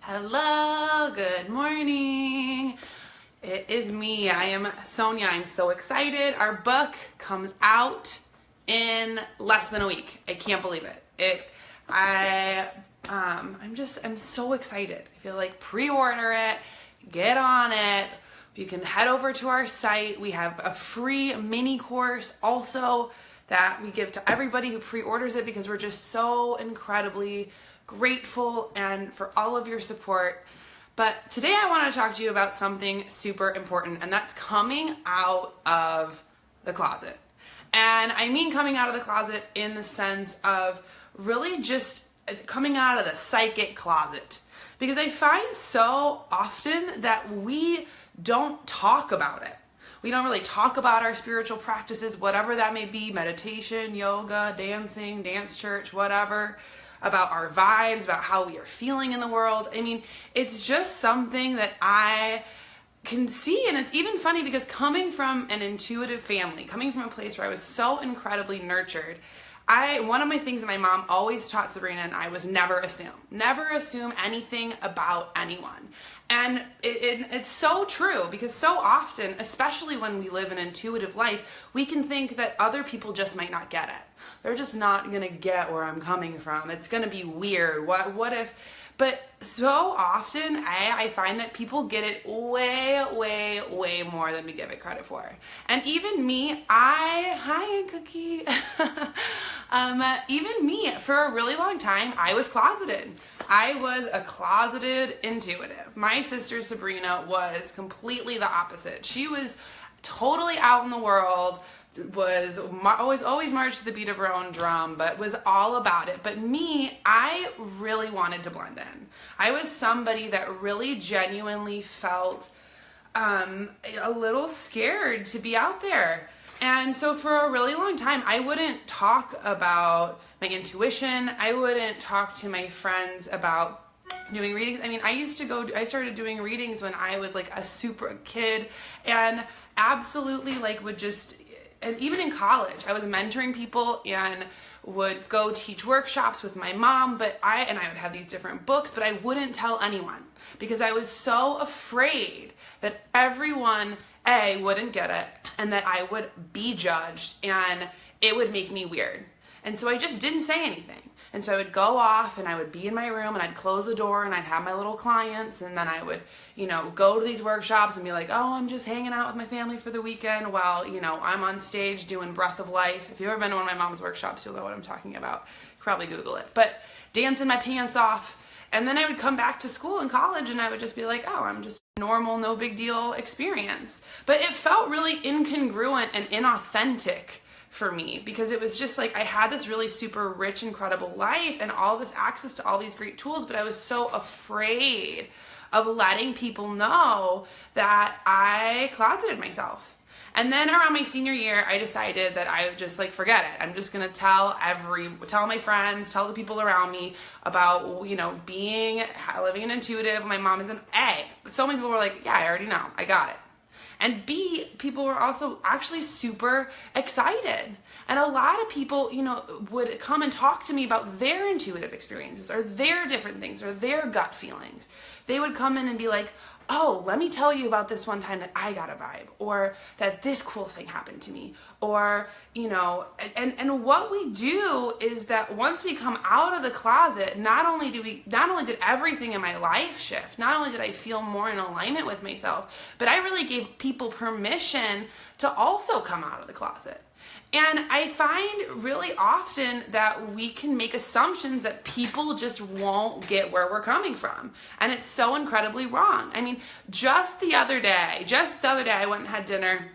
Hello, good morning. It is me. I am Sonia. I'm so excited. Our book comes out in less than a week. I can't believe it. I'm so excited. I feel like pre-order it, get on it. You can head over to our site. We have a free mini course also that we give to everybody who pre-orders it because we're just so incredibly grateful and for all of your support. But today I want to talk to you about something super important, and that's coming out of the closet. And I mean coming out of the closet in the sense of really just coming out of the psychic closet. Because I find so often that we don't talk about it. We don't really talk about our spiritual practices, whatever that may be, meditation, yoga, dancing, dance church, whatever, about our vibes, about how we are feeling in the world. I mean, it's just something that I can see, and it's even funny because coming from an intuitive family, coming from a place where I was so incredibly nurtured, one of my things that my mom always taught Sabrina and I was never assume anything about anyone. And it's so true because so often, especially when we live an intuitive life, we can think that other people just might not get it. They're just not gonna get where I'm coming from. It's gonna be weird. What if? But so often I find that people get it way more than we give it credit for. And even me, hi Cookie. Even me, for a really long time, I was closeted. I was a closeted intuitive. My sister Sabrina was completely the opposite. She was totally out in the world, was always marched to the beat of her own drum, but was all about it. But me, I really wanted to blend in. I was somebody that really genuinely felt a little scared to be out there. And so for a really long time, I wouldn't talk about my intuition. I wouldn't talk to my friends about doing readings. I mean, I started doing readings when I was like a super kid, and absolutely and even in college, I was mentoring people and would go teach workshops with my mom, and I would have these different books, but I wouldn't tell anyone because I was so afraid that everyone, wouldn't get it, and that I would be judged and it would make me weird. And so I just didn't say anything. And so I would go off and I would be in my room and I'd close the door and I'd have my little clients, and then I would, go to these workshops and be like, oh, I'm just hanging out with my family for the weekend while, I'm on stage doing Breath of Life. If you've ever been to one of my mom's workshops, you'll know what I'm talking about. Probably Google it. But dancing my pants off. And then I would come back to school in college and I would just be like, oh, I'm just normal, no big deal experience. But it felt really incongruent and inauthentic for me because it was just like I had this really super rich, incredible life and all this access to all these great tools, but I was so afraid of letting people know that I closeted myself. And then around my senior year, I decided that I would just forget it. I'm just gonna tell my friends, tell the people around me about, living an intuitive. My mom is an A. So many people were like, yeah, I already know, I got it. And B, people were also actually super excited. And a lot of people, would come and talk to me about their intuitive experiences or their different things or their gut feelings. They would come in and be like, oh, let me tell you about this one time that I got a vibe, or that this cool thing happened to me, or, and what we do is that once we come out of the closet, not only did everything in my life shift, not only did I feel more in alignment with myself, but I really gave people permission to also come out of the closet. And I find really often that we can make assumptions that people just won't get where we're coming from. And it's so incredibly wrong. I mean, just the other day, I went and had dinner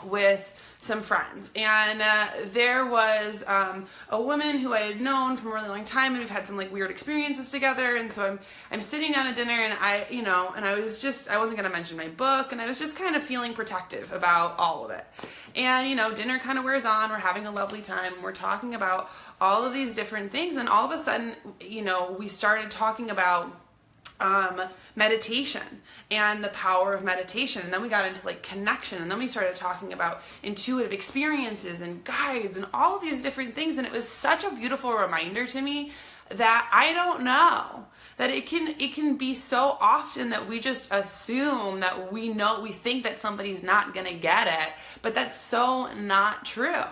with some friends, and there was a woman who I had known from a really long time, and we've had some weird experiences together. And so I'm sitting down at dinner, and I wasn't gonna mention my book, and I was just kind of feeling protective about all of it. And dinner kind of wears on, we're having a lovely time, we're talking about all of these different things, and all of a sudden, we started talking about meditation and the power of meditation, and then we got into connection, and then we started talking about intuitive experiences and guides and all of these different things, and it was such a beautiful reminder to me that I don't know that it can be so often that we just assume that we think that somebody's not gonna get it, but that's so not true.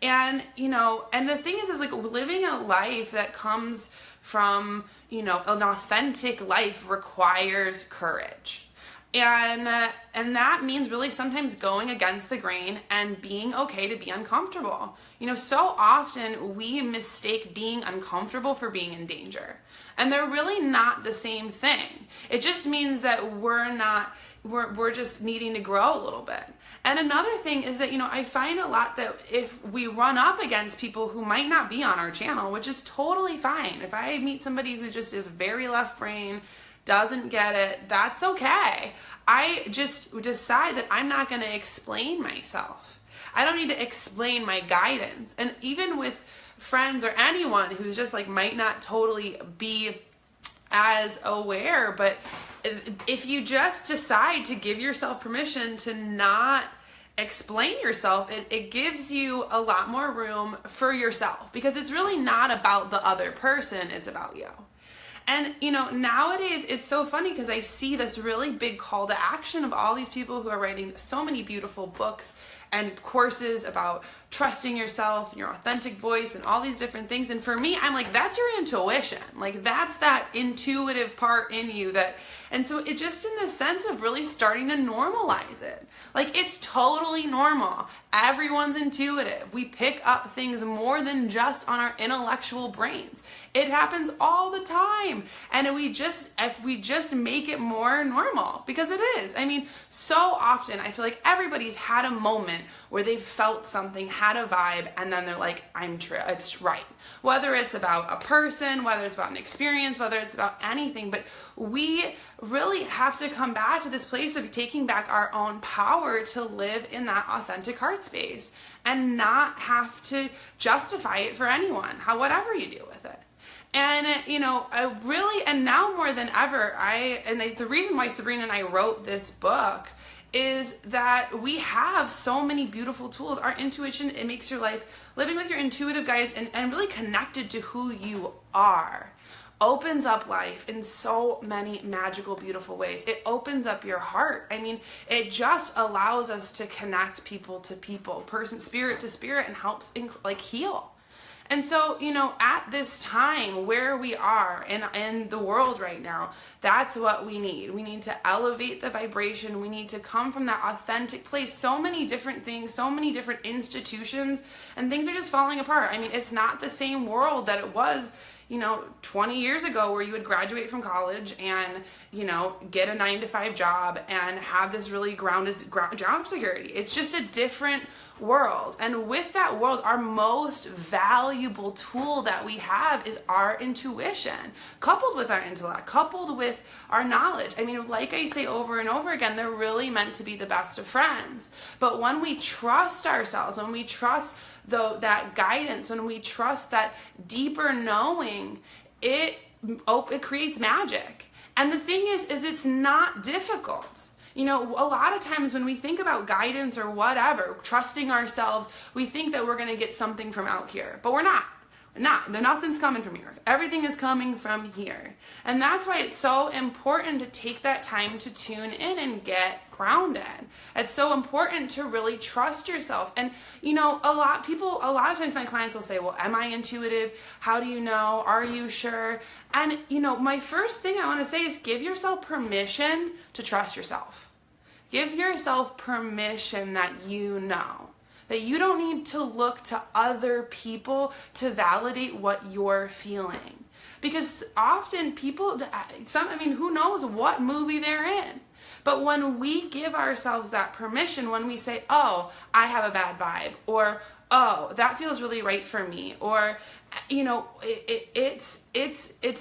And, and the thing is like living a life that comes from, an authentic life requires courage. And that means really sometimes going against the grain and being okay to be uncomfortable. So often we mistake being uncomfortable for being in danger. And they're really not the same thing. It just means that we're just needing to grow a little bit. And another thing is that, I find a lot that if we run up against people who might not be on our channel, which is totally fine. If I meet somebody who just is very left brain, doesn't get it, that's okay. I just decide that I'm not going to explain myself. I don't need to explain my guidance. And even with friends or anyone who's just like might not totally be as aware, but if you just decide to give yourself permission to not explain yourself, it gives you a lot more room for yourself, because it's really not about the other person, it's about you. And, nowadays it's so funny because I see this really big call to action of all these people who are writing so many beautiful books and courses about trusting yourself and your authentic voice and all these different things. And for me, I'm like, that's your intuition. Like, that's that intuitive part in you and so it just in the sense of really starting to normalize it. Like, it's totally normal. Everyone's intuitive. We pick up things more than just on our intellectual brains. It happens all the time. And if we just make it more normal, because it is. I mean, so often I feel like everybody's had a moment where they've felt something, had a vibe, and then they're like, it's right. Whether it's about a person, whether it's about an experience, whether it's about anything, but we really have to come back to this place of taking back our own power to live in that authentic heart space and not have to justify it for anyone, whatever you do with it. And, and now more than ever, the reason why Sabrina and I wrote this book is that we have so many beautiful tools. Our intuition, it makes your life, living with your intuitive guides and really connected to who you are, opens up life in so many magical, beautiful ways. It opens up your heart. I mean, it just allows us to connect people to people, spirit to spirit, and helps heal. And so, at this time where we are in the world right now, that's what we need. We need to elevate the vibration. We need to come from that authentic place. So many different things, so many different institutions, and things are just falling apart. I mean, it's not the same world that it was 20 years ago, where you would graduate from college and, get a 9-to-5 job and have this really grounded job security. It's just a different world. And with that world, our most valuable tool that we have is our intuition, coupled with our intellect, coupled with our knowledge. I mean, like I say over and over again, they're really meant to be the best of friends. But when we trust ourselves, when we trust that guidance, when we trust that deeper knowing, it creates magic. And the thing is it's not difficult. A lot of times when we think about guidance or whatever, trusting ourselves, we think that we're going to get something from out here, but we're not. Nothing's coming from here. Everything is coming from here. And that's why it's so important to take that time to tune in and get grounded. It's so important to really trust yourself. And, a lot of times my clients will say, well, am I intuitive? How do you know? Are you sure? And, my first thing I want to say is give yourself permission to trust yourself. Give yourself permission that that you don't need to look to other people to validate what you're feeling. Because often people, who knows what movie they're in. But when we give ourselves that permission, when we say, oh, I have a bad vibe, or, oh, that feels really right for me, or, it's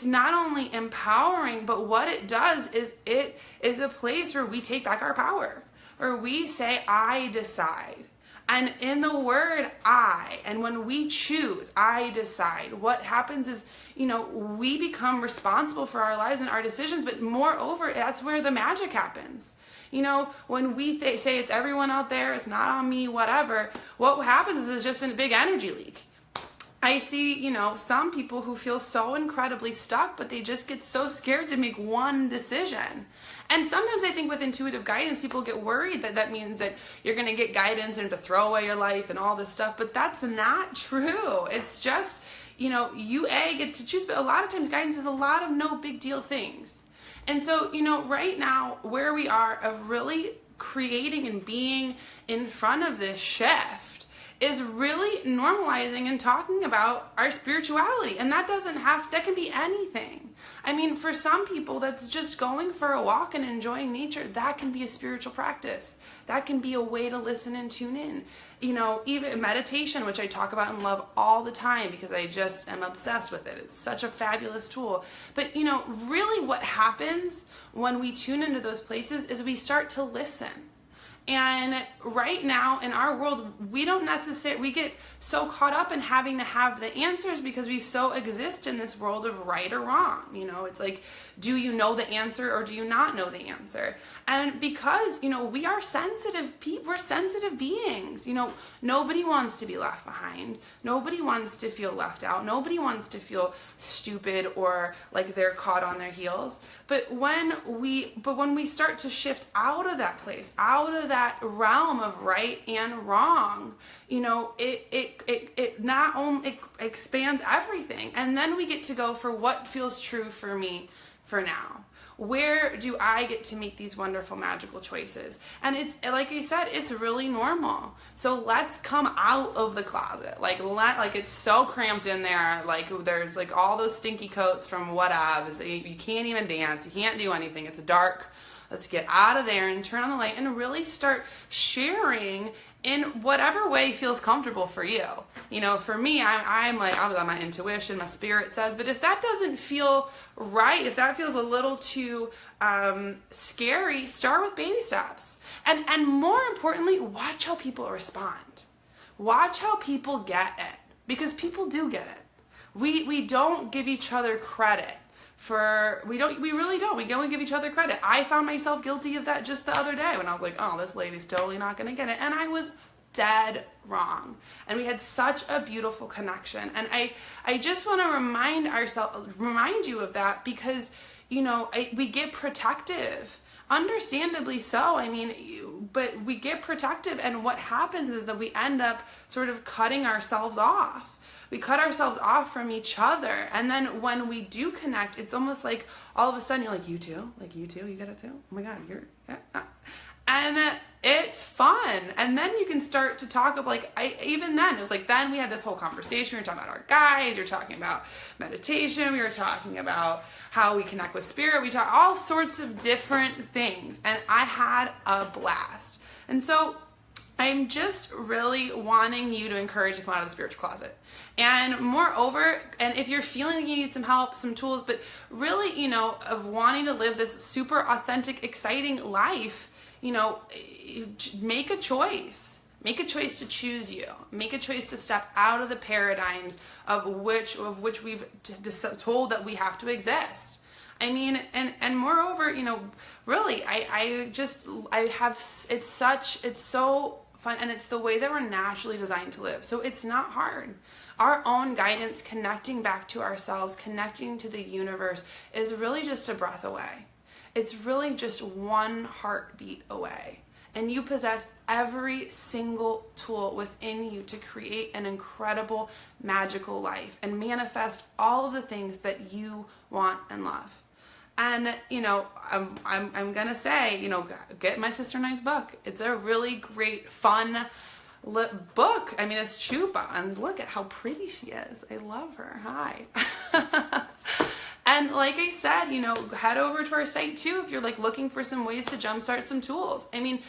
not only empowering, but what it does is it is a place where we take back our power, where we say, I decide. And in the word I, and when we choose, I decide, what happens is, we become responsible for our lives and our decisions, but moreover, that's where the magic happens. When we say it's everyone out there, it's not on me, whatever, what happens is just a big energy leak. I see, you know, some people who feel so incredibly stuck, but they just get so scared to make one decision. And sometimes I think with intuitive guidance, people get worried that that means that you're going to get guidance and to throw away your life and all this stuff, but that's not true. It's just, you know, you get to choose, but a lot of times guidance is a lot of no big deal things. And so, you know, right now where we are of really creating and being in front of this shift is really normalizing and talking about our spirituality. And that can be anything. I mean, for some people, that's just going for a walk and enjoying nature. That can be a spiritual practice. That can be a way to listen and tune in. You know, even meditation, which I talk about and love all the time because I just am obsessed with it. It's such a fabulous tool. But, you know, really what happens when we tune into those places is we start to listen. And right now in our world, we get so caught up in having to have the answers because we so exist in this world of right or wrong. You know, it's like, do you know the answer or do you not know the answer? And because, you know, we are sensitive people, we're sensitive beings. You know, nobody wants to be left behind. Nobody wants to feel left out. Nobody wants to feel stupid or like they're caught on their heels. But when we start to shift out of that place, out of that realm of right and wrong, you know, it not only expands everything, and then we get to go for what feels true for me for now. Where do I get to make these wonderful magical choices? And it's, like I said, it's really normal. So let's come out of the closet. Like it's so cramped in there. Like there's like all those stinky coats from whatever. So you can't even dance. You can't do anything. It's dark. Let's get out of there and turn on the light and really start sharing in whatever way feels comfortable for you. You know, for me, I'm like, I was on my intuition, my spirit says, but if that doesn't feel right, if that feels a little too scary, start with baby steps. And more importantly, watch how people respond. Watch how people get it, because people do get it. We don't give each other credit. We really don't. We go and give each other credit. I found myself guilty of that just the other day when I was like, oh, this lady's totally not going to get it. And I was dead wrong. And we had such a beautiful connection. And I just want to remind you of that because, you know, we get protective. Understandably so. I mean, but we get protective, and what happens is that we end up sort of cutting ourselves off. We cut ourselves off from each other. And then when we do connect, it's almost like all of a sudden you're like, you too? Like, you too? You get it too? Oh my God, and it's fun. And then you can start to talk of even then, it was like, then we had this whole conversation. We were talking about our guides. We were talking about meditation. We were talking about how we connect with spirit. We talked all sorts of different things. And I had a blast. And so I'm just really wanting you to encourage to come out of the spiritual closet. And moreover, and if you're feeling like you need some help, some tools, but really, you know, of wanting to live this super authentic, exciting life, you know, make a choice. Make a choice to choose you. Make a choice to step out of the paradigms of which we've told that we have to exist. I mean, and moreover, you know, really, it's so fun, and it's the way that we're naturally designed to live. So it's not hard. Our own guidance, connecting back to ourselves, connecting to the universe, is really just a breath away. It's really just one heartbeat away. And you possess every single tool within you to create an incredible, magical life and manifest all of the things that you want and love. And, you know, I'm gonna say, you know, get my sister and I's book. It's a really great, fun book. I mean, it's Chupa, and look at how pretty she is. I love her. Hi. And like I said, you know, head over to our site too if you're like looking for some ways to jumpstart some tools. I mean,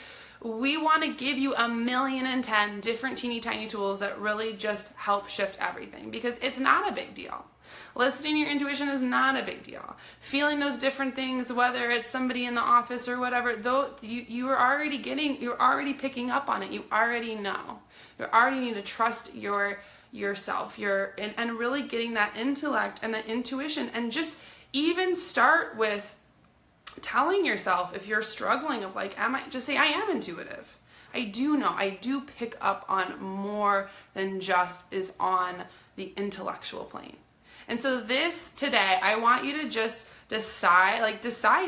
we want to give you 1,010,000 different teeny tiny tools that really just help shift everything, because it's not a big deal. Listening to your intuition is not a big deal. Feeling those different things, whether it's somebody in the office or whatever, though you're already picking up on it. You already know. You already need to trust yourself. And really getting that intellect and that intuition, and just even start with telling yourself, if you're struggling of like, just say, I am intuitive. I do know. I do pick up on more than just is on the intellectual plane. And so today, I want you to just decide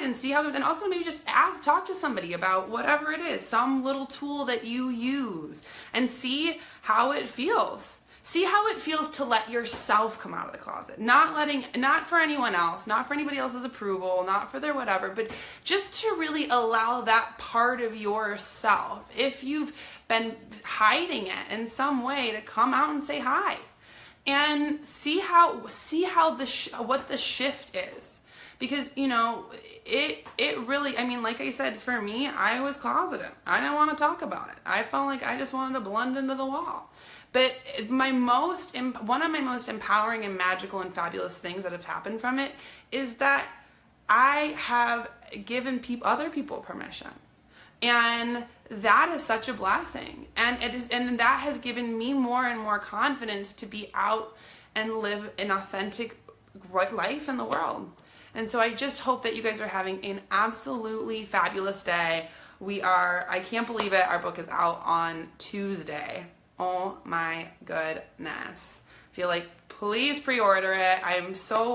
and see how it goes. And also maybe just talk to somebody about whatever it is, some little tool that you use, and see how it feels. See how it feels to let yourself come out of the closet. Not for anyone else, not for anybody else's approval, not for their whatever, but just to really allow that part of yourself, if you've been hiding it in some way, to come out and say hi. And see what the shift is. Because, you know, it really, I mean, like I said, for me, I was closeted. I didn't want to talk about it. I felt like I just wanted to blend into the wall. But one of my most empowering and magical and fabulous things that have happened from it is that I have given other people permission. And that is such a blessing. And that has given me more and more confidence to be out and live an authentic life in the world. And so I just hope that you guys are having an absolutely fabulous day. I can't believe it, our book is out on Tuesday. Oh my goodness. I feel like, please pre-order it.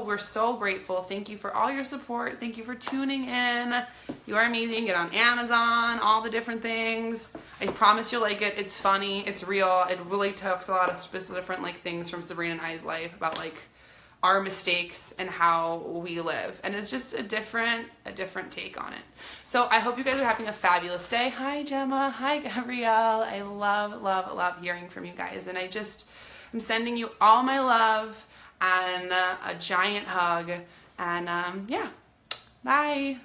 We're so grateful. Thank you for all your support. Thank you for tuning in. You are amazing. Get on Amazon, all the different things. I promise you'll like it. It's funny. It's real. It really talks a lot of different things from Sabrina and I's life about our mistakes and how we live. And it's just a different take on it. So I hope you guys are having a fabulous day. Hi, Gemma. Hi, Gabrielle. I love hearing from you guys. And I'm sending you all my love and a giant hug. And yeah, bye.